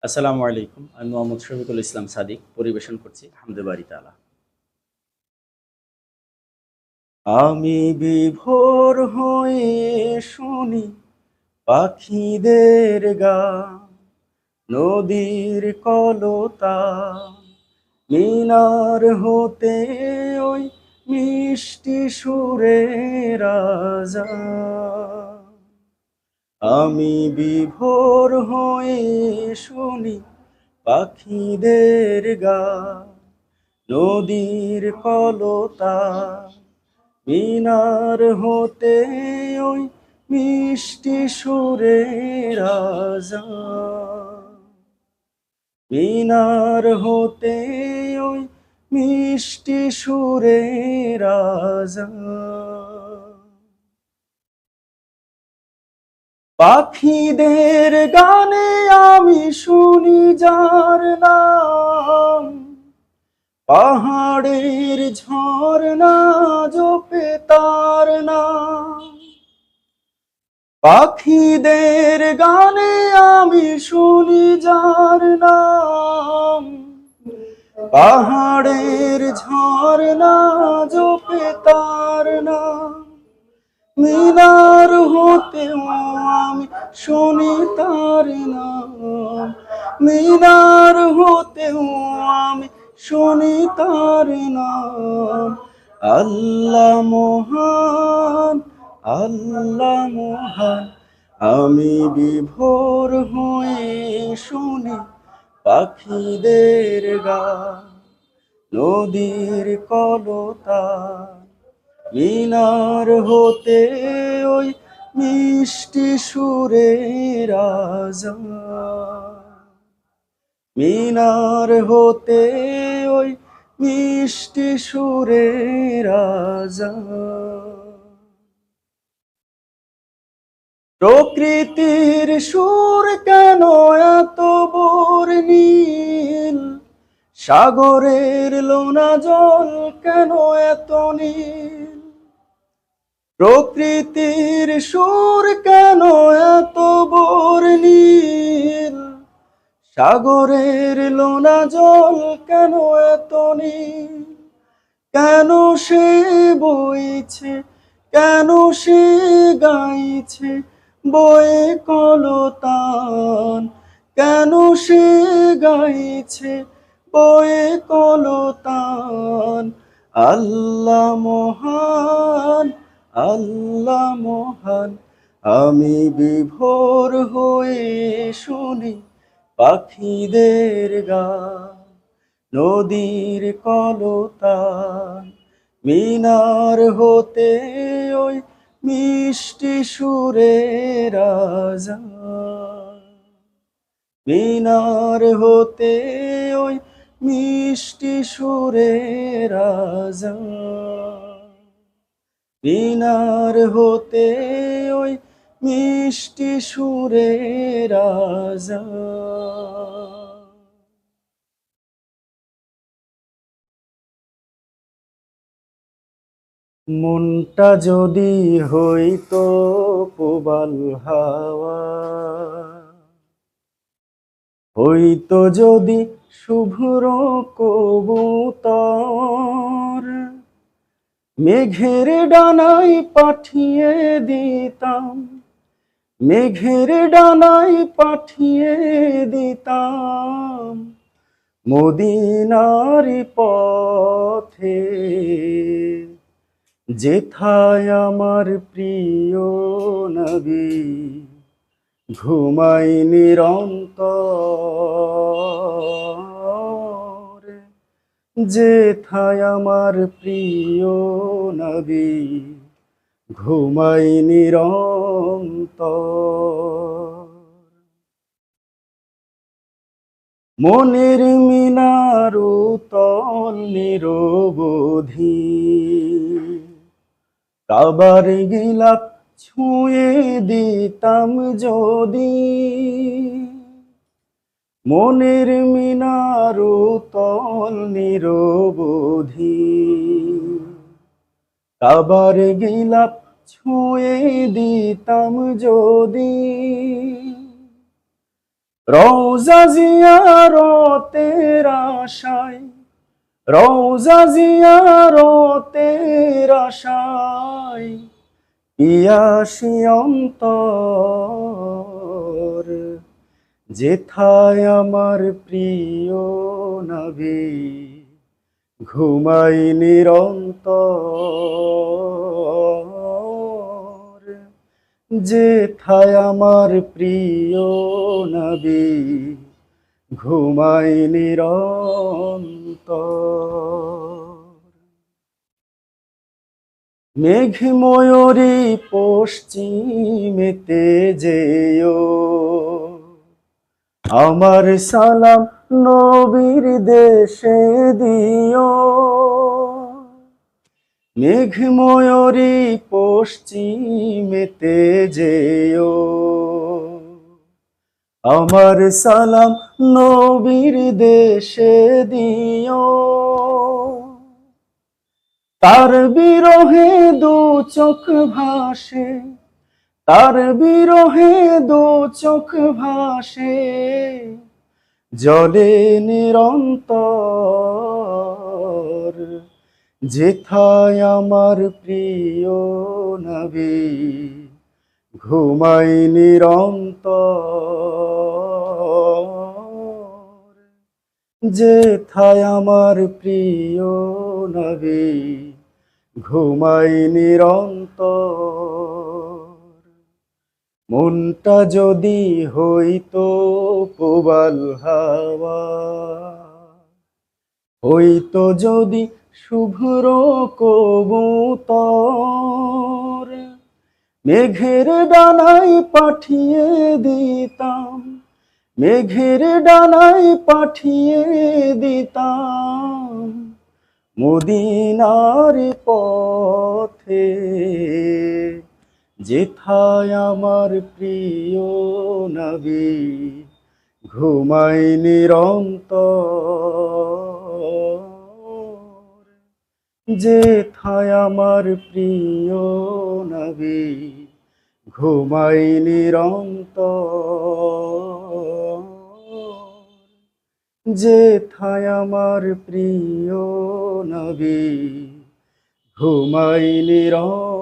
আসসালামু আলাইকুম। আমি মোহাম্মদ শফিকুল ইসলাম সাদিক পরিবেশন করছি হামদে বাড়ি তালা। আমি বিভোর হয়ে শুনি পাখিদের গান, নদীর কলতান, মিনার হতে ওই মিষ্টি সুরের আজান। আমি বিভোর হয়ে শুনি পাখিদের গান, নদীর কলতান, মিনার হতে ওই মিষ্টি সুরের আজান। মিনার হতে ওই মিষ্টি সুরের আজান। পাখিদের গানে আমি শুনি যার নাম, পাহাড়ের ঝর্ণা জপে তার নাম। পাখিদের গানে আমি শুনি যার নাম, পাহাড়ের ঝর্ণা জপে তার নাম। মিনার হতেও আমি শুনি তার নাম, মিনার হতেও আমি শুনি তার নাম। আল্লাহ মহান, আল্লাহ মহান। আমি বিভোর হয়ে শুনি পাখিদের গান, নদীর কলতান, মিনার হতে ওই মিষ্টি সুরের আজান। মিনার হতে ওই মিষ্টি সুরের আজান। প্রকৃতির সুর কেন এত বর্ণিল, সাগরের লোনা জল কেন এত নীল। প্রকৃতির সুর কেন এত বর্ণিল, সাগরের লোনা জল কেন এত নীল। কেন সে বইছে, কেন সে গাইছে বয়ে কলতান, কেন সে গাইছে বয়ে কলতান। আল্লাহ মহান, আল্লাহ মহান। আমি বিভোর হয়ে শুনি পাখিদের গান, নদীর কলতান, মিনার হতে ওই মিষ্টি সুরের আজান। মিনার হতে ওই মিষ্টি সুরের আজান। মিনার হতে ওই মিষ্টি সুরের আজান। মনটা যদি হইতো প্রবাল হাওয়া, হইতো যদি শুভ্র কবুতর, মেঘের ডানায় পাঠিয়ে দিতাম, মেঘের ডানায় পাঠিয়ে দিতাম মদিনার পথে। যেথায় আমার প্রিয় নবী ঘুমাই নিরন্তর, যেথায় আমার প্রিয় নবী ঘুমাই নিরন্তর। মনের মিনার তল নিরবধি, কাবার গিলাপ ছুঁয়ে দিতাম যদি। মনের মিনার তল নিরবধি, কাবার গিলাপ ছুঁয়ে দিতাম যদি। রওজা জিয়ারতের আশায়, রওজা জিয়ারতের আশায় পিয়াসী অন্তর, যেথায় আমার প্রিয় নবী ঘুমাই নিরন্তর, যেথায় আমার প্রিয় নবী ঘুমাই নিরন্তর। মেঘ ময়ূরী পশ্চিমেতে যেও, আমার সালাম নবীর দেশে দিও। মেঘ ময়ূরী পশ্চিমেতে যেও, আমার সালাম নবীর দেশে দিও। তার বিরহে দু চোখ ভাসে, তার বিরহে দু চোখ ভাসে, জলে নিরন্তর, যেথায় আমার প্রিয় নবী ঘুমাই নিরন্তর, যেথায় আমার প্রিয় নবী ঘুমাই নিরন্তর। মনটা যদি হইতো প্রবাল হাওয়া, হইতো যদি শুভ্র কবুতর, মেঘের ডানায় পাঠিয়ে দিতাম, মেঘের ডানায় পাঠিয়ে দিতাম মদিনার পথে, যেথায় আমার প্রিয় নবী ঘুমাই নিরন্তর, যেথায় আমার প্রিয় নবী ঘুমাই নিরন্তর, যেথায় আমার প্রিয় নবী ঘুমাই নিরন্তর।